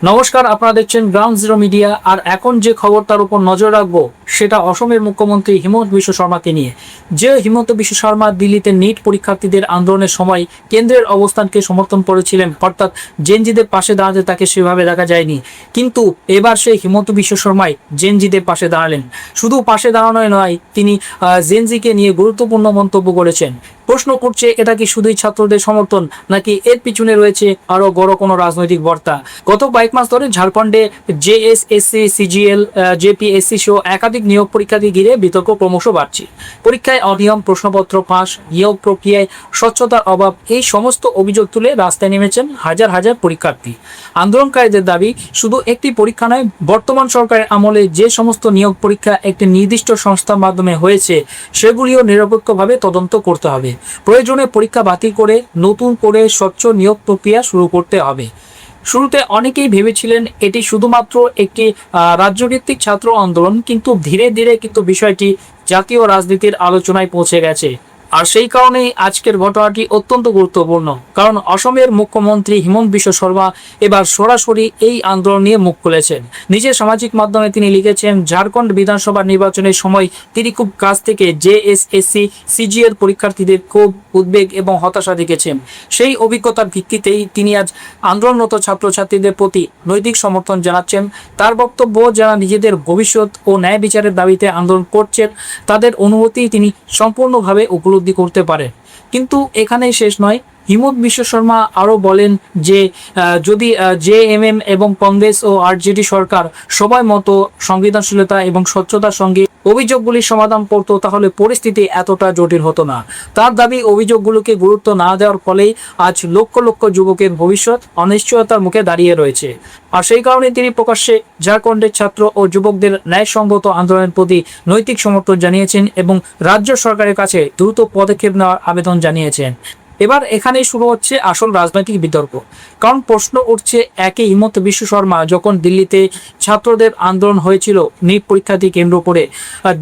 নমস্কার, আপনারা দেখছেন গ্রাউন্ড জিরো মিডিয়া। আর এখন যে খবর তার উপর নজর রাখবো সেটা অসমের মুখ্যমন্ত্রী হিমন্ত বিশ্ব শর্মাকে নিয়ে। যে হিমন্ত বিশ্ব শর্মা দিল্লিতে নিট পরীক্ষার্থীদের আন্দোলনের সময় কেন্দ্রের অবস্থানকে সমর্থন করেছিলেন, অর্থাৎ জেনজিদের পাশে দাঁড়াতে তাকে সেভাবে দেখা যায়নি, কিন্তু এবার সেই হিমন্ত বিশ্ব শর্মাই জেনজিদের পাশে দাঁড়ালেন। শুধু পাশে দাঁড়ানোই নয়, তিনি জেনজিকে নিয়ে গুরুত্বপূর্ণ মন্তব্য করেছেন। প্রশ্ন করছে, এটা কি শুধুই ছাত্রদের সমর্থন, নাকি এর পিছনে রয়েছে আরো বড় কোনো রাজনৈতিক বার্তা? গত কয়েক মাস ধরে ঝাড়খণ্ডে জেএসএসসি, সিজিএল, জেপিএসসি সহ একাধিক নিয়োগ পরীক্ষাকে ঘিরে বিতর্ক ক্রমশ বাড়ছে। পরীক্ষায় অনিয়ম, প্রশ্নপত্র ফাঁস, নিয়োগ প্রক্রিয়ায় স্বচ্ছতার অভাব, এই সমস্ত অভিযোগ তুলে রাস্তায় নেমেছেন হাজার হাজার পরীক্ষার্থী। আন্দোলনকারীদের দাবি, শুধু একটি পরীক্ষা নয়, বর্তমান সরকারের আমলে যে সমস্ত নিয়োগ পরীক্ষা একটি নির্দিষ্ট সংস্থার মাধ্যমে হয়েছে সেগুলিও নিরপেক্ষভাবে তদন্ত করতে হবে। প্রয়োজনে পরীক্ষা বাতিল করে নতুন করে স্বচ্ছ নিয়োগ প্রক্রিয়া শুরু করতে হবে। শুরুতে অনেকেই ভেবেছিলেন এটি শুধুমাত্র একটি রাজ্যভিত্তিক ছাত্র আন্দোলন, কিন্তু ধীরে ধীরে কিন্তু বিষয়টি জাতীয় রাজনীতির আলোচনায় পৌঁছে গেছে। আর সেই কারণেই আজকের ঘটনাটি অত্যন্ত গুরুত্বপূর্ণ, কারণ অসমের মুখ্যমন্ত্রী হিমন্ত বিশ্ব শর্মা এবার সরাসরি এই আন্দোলন নিয়ে মুখ খুলেছেন। নিজের সামাজিক মাধ্যমে তিনি লিখেছেন, ঝাড়খণ্ড বিধানসভা নির্বাচনের সময় তিনি খুব কাছ থেকে জেএসএসসি, সিজিএল পরীক্ষার্থীদের ক্ষোভ, উদ্বেগ এবং হতাশা দেখেছেন। সেই অভিজ্ঞতার ভিত্তিতেই তিনি আজ আন্দোলনরত ছাত্রছাত্রীদের প্রতি নৈতিক সমর্থন জানাচ্ছেন। তার বক্তব্য, যারা নিজেদের ভবিষ্যৎ ও ন্যায় বিচারের দাবিতে আন্দোলন করছেন তাদের অনুভূতি তিনি সম্পূর্ণভাবে উপলব্ধি করতে পারে। কিন্তু এখানেই শেষ নয়। হিমন্ত বিশ্ব শর্মা আরও বলেন যে যদি জেএমএম এবং কংগ্রেস ও আরজেডি সরকার সময় মতো সংবেদনশীলতা এবং স্বচ্ছতার সঙ্গে অভিযোগগুলির সমাধান করত, তাহলে পরিস্থিতি এতটা জটিল হতো না। তার দাবি, অভিযোগগুলোকে গুরুত্ব না দেওয়ার ফলেই আজ লক্ষ লক্ষ যুবকের ভবিষ্যৎ অনিশ্চয়তার মুখে দাঁড়িয়ে রয়েছে। আর সেই কারণে তিনি প্রকাশ্যে ঝাড়খণ্ডের ছাত্র ও যুবকদের ন্যায়সঙ্গত আন্দোলনের প্রতি নৈতিক সমর্থন জানিয়েছেন এবং রাজ্য সরকারের কাছে দ্রুত পদক্ষেপ নেওয়ার আবেদন জানিয়েছেন। এবার এখানেই শুরু হচ্ছে আসল রাজনৈতিক বিতর্ক, কারণ প্রশ্ন উঠছে, একে হিমন্ত বিশ্ব শর্মা যখন দিল্লিতে ছাত্রদের আন্দোলন হয়েছিল নিট পরীক্ষার্থী কেন্দ্র করে,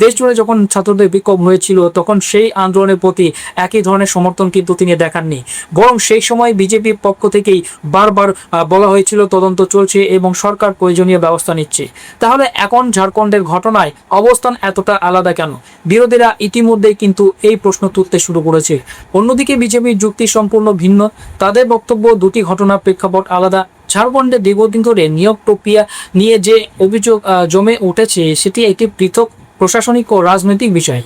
দেশ জুড়ে যখন ছাত্রদের বিক্ষোভ হয়েছিল, তখন সেই আন্দোলনের প্রতি একই ধরনের সমর্থন কিন্তু তিনি দেখাননি। বরং সেই সময় বিজেপির পক্ষ থেকেই বারবার বলা হয়েছিল তদন্ত চলছে এবং সরকার প্রয়োজনীয় ব্যবস্থা নিচ্ছে। তাহলে এখন ঝাড়খণ্ডের ঘটনায় অবস্থান এতটা আলাদা কেন? বিরোধীরা ইতিমধ্যেই কিন্তু এই প্রশ্ন তুলতে শুরু করেছে। অন্যদিকে বিজেপির যুক্তি সম্পূর্ণ ভিন্ন। তাদের বক্তব্য, দুটি ঘটনার প্রেক্ষাপট আলাদা। ঝাড়খণ্ডে দীর্ঘদিন ধরে নিয়োগ প্রক্রিয়া নিয়ে যে অভিযোগ জমে উঠেছে সেটি একটি পৃথক প্রশাসনিক ও রাজনৈতিক বিষয়।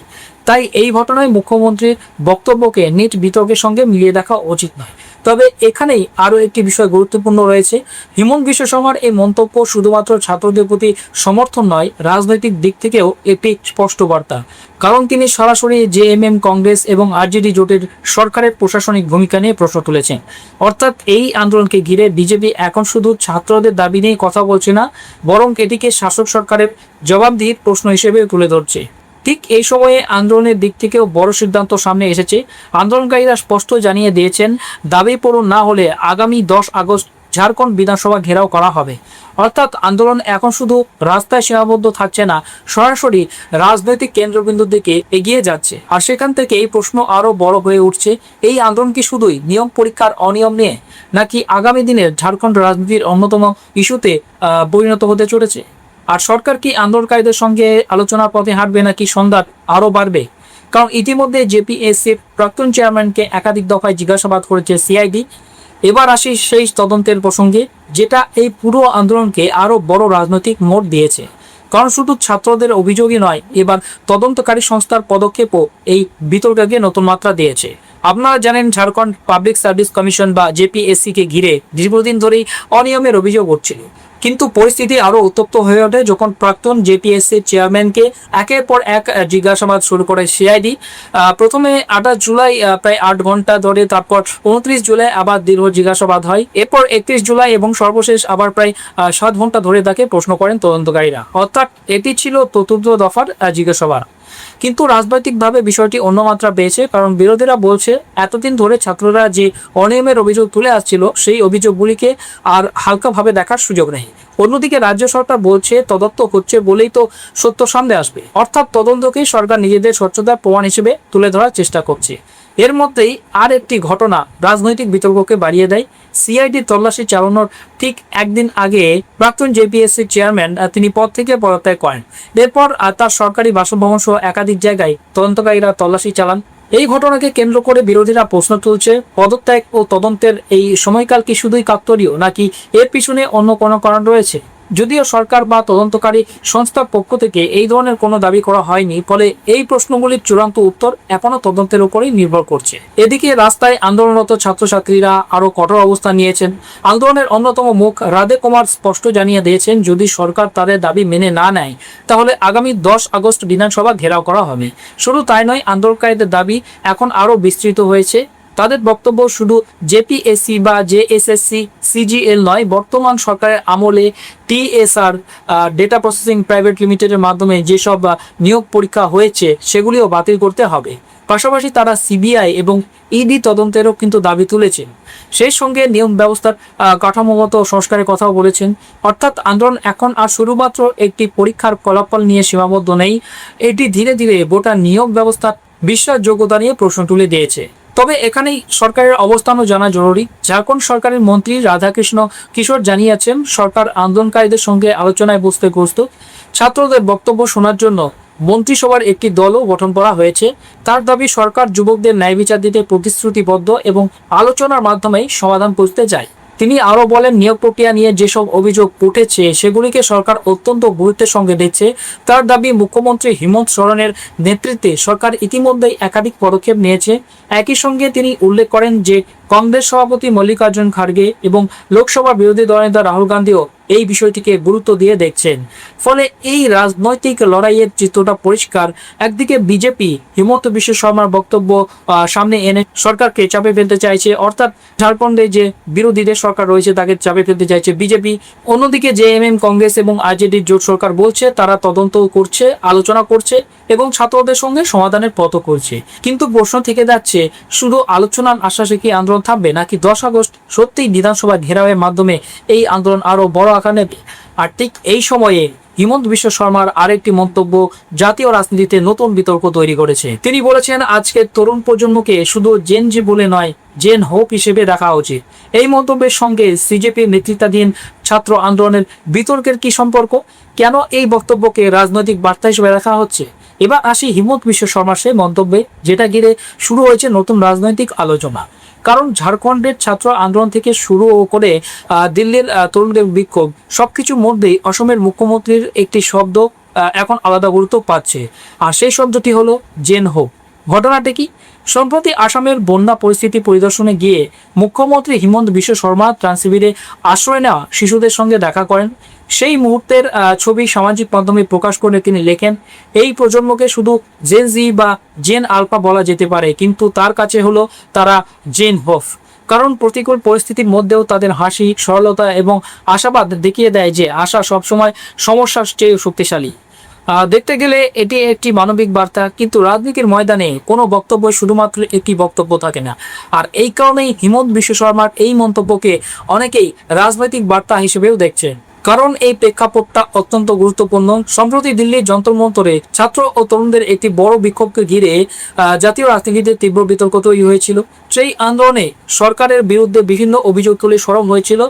তাই এই ঘটনায় মুখ্যমন্ত্রীর বক্তব্যকে নিট বিতর্কের সঙ্গে মিলিয়ে দেখা উচিত নয়। তবে এখানেই আরও একটি বিষয় গুরুত্বপূর্ণ রয়েছে। হিমন্ত বিশ্ব শর্মার এই মন্তব্য শুধুমাত্র ছাত্রদের প্রতি সমর্থন নয়, রাজনৈতিক দিক থেকেও একটি স্পষ্ট বার্তা। কারণ তিনি সরাসরি জেএমএম, কংগ্রেস এবং আরজেডি জোটের সরকারের প্রশাসনিক ভূমিকা নিয়ে প্রশ্ন তুলেছেন। অর্থাৎ এই আন্দোলনকে ঘিরে বিজেপি এখন শুধু ছাত্রদের দাবি নিয়ে কথা বলছে না, বরং এটিকে শাসক সরকারের জবাবদিহির প্রশ্ন হিসেবে তুলে ধরছে। ঠিক এই সময়ে আন্দোলনের দিক থেকেও বড় সিদ্ধান্ত সামনে এসেছে। আন্দোলনকারীরা স্পষ্ট জানিয়ে দিয়েছেন, দাবি পূরণ না হলে আগামী 10 আগস্ট ঝাড়খণ্ড বিধানসভা ঘেরাও করা হবে। অর্থাৎ আন্দোলন এখন শুধু রাস্তায় সীমাবদ্ধ থাকছে না, সরাসরি রাজনৈতিক কেন্দ্রবিন্দুর দিকে এগিয়ে যাচ্ছে। আর সেখান থেকে এই প্রশ্ন আরও বড় হয়ে উঠছে, এই আন্দোলন কি শুধুই নিয়োগ পরীক্ষার অনিয়ম নিয়ে, নাকি আগামী দিনের ঝাড়খণ্ড রাজনীতির অন্যতম ইস্যুতে পরিণত হতে চলেছে? আর সরকার কি আন্দোলনকারীদের সঙ্গে আলোচনার পথে হাঁটবে, নাকি সংঘাত আরও বাড়বে? কারণ ইতিমধ্যে জেপিএসসির প্রাক্তন চেয়ারম্যানকে একাধিক দফায় জিজ্ঞাসাবাদ করেছে সিআইডি। এবার আসি সেই তদন্তের প্রসঙ্গে, যেটা এই পুরো আন্দোলনকে আরও বড় রাজনৈতিক মোড় দিয়েছে। কারণ শুধু ছাত্রদের অভিযোগই নয়, এবার তদন্তকারী সংস্থার পদক্ষেপও এই বিতর্ককে নতুন মাত্রা দিয়েছে। আপনারা জানেন, ঝাড়খণ্ড পাবলিক সার্ভিস কমিশন বা জেপিএসসি কে ঘিরে দীর্ঘদিন ধরেই অনিয়মের অভিযোগ উঠছিল। কিন্তু পরিস্থিতি আরও উত্তপ্ত হয়ে ওঠে যখন প্রাক্তন জেপিএসসির চেয়ারম্যানকে একের পর এক জিজ্ঞাসাবাদ শুরু করে সিআইডি। প্রথমে 28 জুলাই প্রায় 8 ঘন্টা ধরে, তারপর 29 জুলাই আবার দীর্ঘ জিজ্ঞাসাবাদ হয়, এরপর 31 জুলাই এবং সর্বশেষ আবার প্রায় 7 ঘন্টা ধরে তাকে প্রশ্ন করেন তদন্তকারীরা। অর্থাৎ এটি ছিল চতুর্থ দফার জিজ্ঞাসাবাদ। কিন্তু রাজনৈতিকভাবে বিষয়টি অন্য মাত্রা পেয়েছে, কারণ বিরোধীরা বলছে এতদিন ধরে ছাত্ররা যে অনিয়মের অভিযোগ তুলে আসছিল সেই অভিযোগগুলিকে আর হালকাভাবে দেখার সুযোগ নেই। অন্যদিকে রাজ্য সরকার বলছে তদন্ত হচ্ছে বলেই তো সত্য সামনে আসবে, অর্থাৎ তদন্তকেই সরকার নিজেদের স্বচ্ছতার প্রমাণ হিসেবে তুলে ধরার চেষ্টা করছে। এর মধ্যেই আর একটি ঘটনা রাজনৈতিক বিতর্ককে বাড়িয়ে দেয়। সিআইডি তল্লাশি চালানোর ঠিক একদিন আগে প্রাক্তন জেপিএসসি চেয়ারম্যান তিনি পদ থেকে পদত্যাগ করেন। এরপর তার সরকারি বাসভবন সহ একাধিক জায়গায় তদন্তকারীরা তল্লাশি চালান। এই ঘটনাকে কেন্দ্র করে বিরোধীরা প্রশ্ন তুলছে, পদত্যাগ ও তদন্তের এই সময়কাল কি শুধুই কাকতালীয়, নাকি এর পিছনে অন্য কোনো কারণ রয়েছে? যদিও সরকার বা তদন্তকারী সংস্থার পক্ষ থেকে এই ধরনের কোনো দাবি করা হয়নি, ফলে এই প্রশ্নগুলির চূড়ান্ত উত্তর এখনো তদন্তের উপরেই নির্ভর করছে। এদিকে রাস্তায় আন্দোলনরত ছাত্রছাত্রীরা আরো কঠোর অবস্থান নিয়েছেন। আন্দোলনের অন্যতম মুখ রাধে কুমার স্পষ্ট জানিয়ে দিয়েছেন, যদি সরকার তাদের দাবি মেনে না নেয় তাহলে আগামী 10 আগস্ট বিধানসভা ঘেরাও করা হবে। শুধু তাই নয়, আন্দোলনকারীদের দাবি এখন আরো বিস্তৃত হয়েছে। তাদের বক্তব্য শুধু জেপিএসসি বা জেএসএসসি সিজিএল নয়, বর্তমান সরকারের আমলে টিএসআর ডেটা প্রসেসিং প্রাইভেট লিমিটেডের মাধ্যমে যেসব নিয়োগ পরীক্ষা হয়েছে সেগুলিও বাতিল করতে হবে। পাশাপাশি তারা সিবিআই এবং ইডি তদন্তেরও কিন্তু দাবি তুলেছেন। সেই সঙ্গে নিয়ম ব্যবস্থার কাঠামোগত সংস্কারের কথাও বলেছেন। অর্থাৎ আন্দোলন এখন আর শুধুমাত্র একটি পরীক্ষার ফলাফল নিয়ে সীমাবদ্ধ নেই, এটি ধীরে ধীরে গোটা নিয়োগ ব্যবস্থার বিশ্বাসযোগ্যতা নিয়ে প্রশ্ন তুলে দিয়েছে। তবে এখানেই সরকারের অবস্থানও জানা জরুরি। ঝাড়খণ্ড সরকারের মন্ত্রী রাধাকৃষ্ণ কিশোর জানিয়েছেন, সরকার আন্দোলনকারীদের সঙ্গে আলোচনায় বসতে প্রস্তুত। ছাত্রদের বক্তব্য শোনার জন্য মন্ত্রিসভার একটি দলও গঠন করা হয়েছে। তার দাবি, সরকার যুবকদের ন্যায় বিচার দিতে প্রতিশ্রুতিবদ্ধ এবং আলোচনার মাধ্যমেই সমাধান খুঁজতে চায়। তিনি আরও বলেন, নিয়োগ প্রক্রিয়া নিয়ে যেসব অভিযোগ উঠেছে সেগুলিকে সরকার অত্যন্ত গুরুত্বের সঙ্গে দেখছে। তার দাবি, মুখ্যমন্ত্রী হেমন্ত সোরেনের নেতৃত্বে সরকার ইতিমধ্যেই একাধিক পদক্ষেপ নিয়েছে। একই সঙ্গে তিনি উল্লেখ করেন যে কংগ্রেস সভাপতি মল্লিকার্জুন খাড়গে এবং লোকসভা বিরোধী দলনেতা রাহুল গান্ধীও এই বিষয়টিকে গুরুত্ব দিয়ে দেখছেন। ফলে এই রাজনৈতিক লড়াইয়ের চিত্রটা পরিষ্কার। একদিকে বিজেপি হিমন্ত বিশ্ব শর্মার বক্তব্য সামনে এনে সরকারকে চাপে ফেলতে চাইছে, অর্থাৎ ঝাড়খণ্ডে যে বিরোধীদের সরকার রয়েছে তাকে চাপে ফেলতে চাইছে বিজেপি। অন্যদিকে জেএমএম, কংগ্রেস এবং আরজেডির জোট সরকার বলছে তারা তদন্ত করছে, আলোচনা করছে এবং ছাত্রদের সঙ্গে সমাধানের পথও করছে। কিন্তু প্রশ্ন থেকে যাচ্ছে, শুধু আলোচনার আশ্বাসে কি আন্দোলন থামবে, নাকি 10 আগস্ট সত্যিই বিধানসভা ঘেরাওয়ের মাধ্যমে এই আন্দোলন আরো বড় আকার নেবে? আর ঠিক এই সময়ে হিমন্ত বিশ্ব শর্মার আরেকটি মন্তব্য জাতীয় রাজনীতিতে নতুন বিতর্ক তৈরি করেছে। তিনি বলেছেন, আজকের তরুণ প্রজন্মকে শুধু জেন জি বলে নয়, জেন হোপ হিসেবে দেখা উচিত। এই মন্তব্যের সঙ্গে সিজেপির নেতৃত্বাধীন ছাত্র আন্দোলনের বিতর্কের কি সম্পর্ক? কেন এই বক্তব্যকে রাজনৈতিক বার্তা হিসেবে দেখা হচ্ছে? এবার আসি হিমন্ত বিশ্ব শর্মার সেই মন্তব্যে, যেটা ঘিরে শুরু হয়েছে নতুন রাজনৈতিক আলোচনা। কারণ ঝাড়খণ্ডের ছাত্র আন্দোলন থেকে শুরু করে দিল্লির তরুণদের বিক্ষোভ, সবকিছুর মধ্যেই অসমের মুখ্যমন্ত্রীর একটি শব্দ এখন আলাদা গুরুত্ব পাচ্ছে, আর সেই শব্দটি হলো জেন হোপ। ঘটনাটি কি? সম্প্রতি আসামের বন্যা পরিস্থিতি পরিদর্শনে গিয়ে মুখ্যমন্ত্রী হিমন্ত বিশ্ব শর্মা ত্রাণ শিবিরে আশ্রয় নেওয়া শিশুদের সঙ্গে দেখা করেন। সেই মুহূর্তের ছবি সামাজিক মাধ্যমে প্রকাশ করে তিনি লেখেন, এই প্রজন্মকে শুধু জেন জি বা জেন আলফা বলা যেতে পারে, কিন্তু তার কাছে হলো তারা জেন হোপ। কারণ প্রতিকূল পরিস্থিতির মধ্যেও তাদের হাসি, সরলতা এবং আশাবাদ দেখিয়ে দেয় যে আশা সবসময় সমস্যার চেয়ে শক্তিশালী। দেখতে গেলে এটি একটি মানবিক বার্তা, কিন্তু রাজনীতির ময়দানে কোনো বক্তব্য শুধুমাত্র একটি বক্তব্য থাকে না। আর এই কারণেই হিমন্ত বিশ্ব শর্মার এই মন্তব্যকে অনেকেই রাজনৈতিক বার্তা হিসেবেও দেখছেন। কারণ এই প্রেক্ষাপটটা অত্যন্ত গুরুত্বপূর্ণ। সম্প্রতি দিল্লির যন্তর মন্তরে ছাত্র ও তরুণদের একটি বড় বিক্ষোভকে ঘিরে জাতীয় রাজনীতিতে তীব্র বিতর্ক তৈরি হয়েছিল। সেই আন্দোলনে সরকারের বিরুদ্ধে বিভিন্ন অভিযোগ তুলে সরব হয়েছিল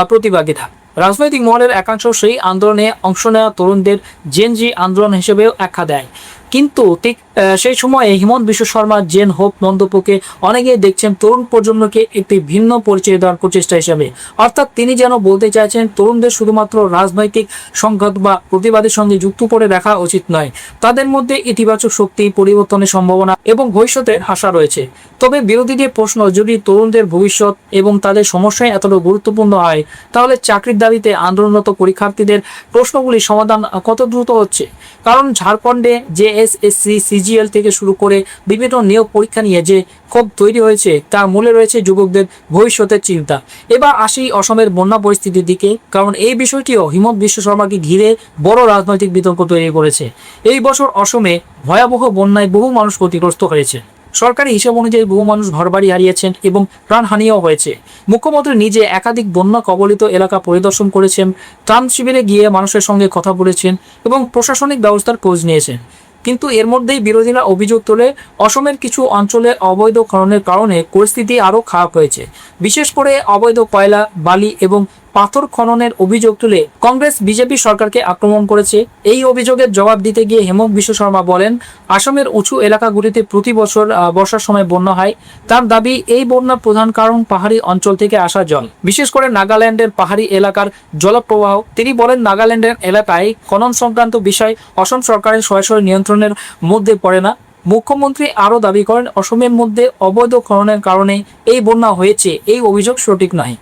প্রতিবাদীরা। রাজনৈতিক মহলের একাংশ সেই আন্দোলনে অংশ নেওয়া তরুণদের জেন জি আন্দোলন হিসেবেও আখ্যা দেয়। কিন্তু ঠিক সেই সময়ে হিমন্ত বিশ্ব শর্মা জেন হোপ মন্তব্যকে অনেকেই দেখছেন তরুণ প্রজন্মকে একটি ভিন্ন পরিচয় দেওয়ার প্রচেষ্টা হিসেবে। অর্থাৎ তিনি যেন বলতে চাইছেন, তরুণদের শুধুমাত্র রাজনৈতিক সংঘাত বা প্রতিবাদের সঙ্গে যুক্ত করে দেখা উচিত নয়, তাদের মধ্যে ইতিবাচক শক্তি, পরিবর্তনের সম্ভাবনা এবং ভবিষ্যতের আশা রয়েছে। তবে বিরোধীদের প্রশ্ন, যদি তরুণদের ভবিষ্যৎ এবং তাদের সমস্যায় এতটা গুরুত্বপূর্ণ হয়, তাহলে চাকরির দাবিতে আন্দোলনরত পরীক্ষার্থীদের প্রশ্নগুলির সমাধান কত দ্রুত হচ্ছে? কারণ ঝাড়খণ্ডে জেএসএসসি, সিজিএল থেকে শুরু করে বিভিন্ন নিয়োগ পরীক্ষা নিয়ে যে ক্ষোভ তৈরি হয়েছে তার মূলে রয়েছে যুবকদের ভবিষ্যতের চিন্তা। এবার আসি অসমের বন্যা পরিস্থিতির দিকে, কারণ এই বিষয়টিও হিমন্ত বিশ্ব শর্মাকে ঘিরে বড় রাজনৈতিক বিতর্ক তৈরি করেছে। এই বছর অসমে ভয়াবহ বন্যায় বহু মানুষ ক্ষতিগ্রস্ত হয়েছে। সরকারি হিসাব অনুযায়ী বহু মানুষ ঘরবাড়ি হারিয়েছেন এবং প্রাণহানিও হয়েছে। মুখ্যমন্ত্রী নিজে একাধিক বন্যা কবলিত এলাকা পরিদর্শন করেছেন, ত্রাণ শিবিরে গিয়ে মানুষের সঙ্গে কথা বলেছেন এবং প্রশাসনিক ব্যবস্থার খোঁজ নিয়েছেন। কিন্তু এর মধ্যেই বিরোধীরা অভিযোগ তোলে অসমের কিছু অঞ্চলে অবৈধ খননের কারণে পরিস্থিতি আরও খারাপ হয়েছে। বিশেষ করে অবৈধ কয়লা, বালি এবং পাথর খননের অভিযোগ তুলে কংগ্রেস বিজেপি সরকারকে আক্রমণ করেছে। এই অভিযোগের জবাব দিতে গিয়ে হেমন্ত বিশ্ব শর্মা বলেন, আসামের উঁচু এলাকাগুলিতে প্রতি বছর বর্ষার সময় বন্যা হয়। তার দাবি, এই বন্যার প্রধান কারণ পাহাড়ি অঞ্চল থেকে আসা জল, বিশেষ করে নাগাল্যান্ডের পাহাড়ি এলাকার জলপ্রবাহ। তিনি বলেন, নাগাল্যান্ডের এলাকায় খনন সংক্রান্ত বিষয় অসম সরকারের সরাসরি নিয়ন্ত্রণের মধ্যে পড়ে না। মুখ্যমন্ত্রী আরও দাবি করেন, অসমের মধ্যে অবৈধ খননের কারণে এই বন্যা হয়েছে, এই অভিযোগ সঠিক নয়।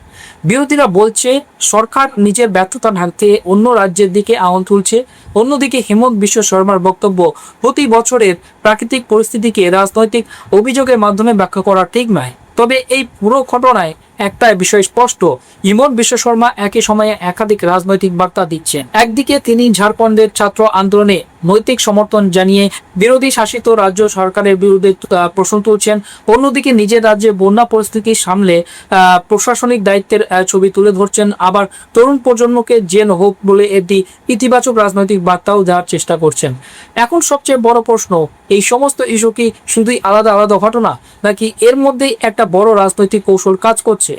বিরোধীরা বলছে সরকার নিজের ব্যর্থতা ঢাকতে অন্য রাজ্যের দিকে আঙুল তুলছে। অন্যদিকে হেমন্ত বিশ্ব শর্মার বক্তব্য, প্রতি বছরের প্রাকৃতিক পরিস্থিতিকে রাজনৈতিক অভিযোগের মাধ্যমে ব্যাখ্যা করা ঠিক নয়। তবে এই পুরো ঘটনায় একটা বিষয় স্পষ্ট, হিমন্ত বিশ্ব শর্মা একই সময়ে একাধিক রাজনৈতিক বার্তা দিচ্ছেন। একদিকে তিনি ঝাড়খণ্ডের ছাত্র আন্দোলনে নৈতিক সমর্থন জানিয়ে বিরোধী শাসিত রাজ্য সরকারের বিরুদ্ধে প্রশ্ন তুলছেন, অন্যদিকে নিজের রাজ্যে বন্যা পরিস্থিতি সামলে প্রশাসনিক দায়িত্বের ছবি তুলে ধরছেন। আবার তরুণ প্রজন্মকে জেন হোপ বলে একটি ইতিবাচক রাজনৈতিক বার্তাও দেওয়ার চেষ্টা করছেন। এখন সবচেয়ে বড় প্রশ্ন, এই সমস্ত ইস্যু কি শুধুই আলাদা আলাদা ঘটনা, নাকি এর মধ্যেই একটা বড় রাজনৈতিক কৌশল কাজ করছে?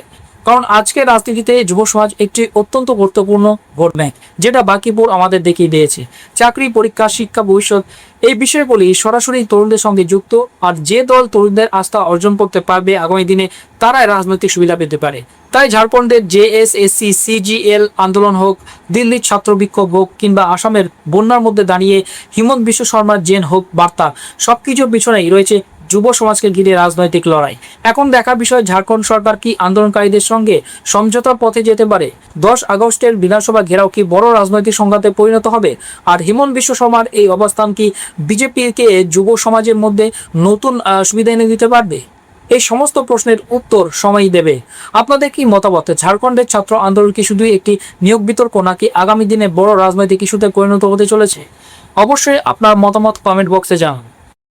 কারণ আজকের রাজনীতিতে যুব সমাজ একটি অত্যন্ত গুরুত্বপূর্ণ ভোট ব্যাংক, যেটা বাকিপুর আমাদের দেখিয়ে দিয়েছে। চাকরি, পরীক্ষা, শিক্ষা, ভবিষ্যৎ, এই বিষয়গুলি সরাসরি তরুণদের সঙ্গে যুক্ত। আর যে দল তরুণদের আস্থা অর্জন করতে পারবে আগামী দিনে, তারাই রাজনৈতিক সুবিধা পেতে পারে। তাই ঝাড়খণ্ডের জেএসএসসি সিজিএল আন্দোলন হোক, দিল্লির ছাত্র বিক্ষোভ হোক, কিংবা আসামের বন্যার মধ্যে দাঁড়িয়ে হিমন্ত বিশ্ব শর্মার জেন হোক বার্তা, সবকিছুর পিছনেই রয়েছে যুব সমাজকে ঘিরে রাজনৈতিক লড়াই। এখন দেখার বিষয়, ঝাড়খণ্ড সরকার কি আন্দোলনকারীদের সঙ্গে সমঝোতার পথে যেতে পারে? 10 আগস্টের বিধানসভা ঘেরাও কি বড় রাজনৈতিক সংঘাতে পরিণত হবে? আর হিমন্ত বিশ্ব শর্মার এই অবস্থান কি বিজেপিকে যুব সমাজের মধ্যে নতুন সুবিধা এনে দিতে পারবে? এই সমস্ত প্রশ্নের উত্তর সময়ই দেবে। আপনাদের কি মতামত? ঝাড়খণ্ডের ছাত্র আন্দোলন কি শুধু একটি নিয়োগ বিতর্ক, নাকি আগামী দিনে বড় রাজনৈতিক ইস্যুতে পরিণত হতে চলেছে? অবশ্যই আপনার মতামত কমেন্ট বক্সে জানান।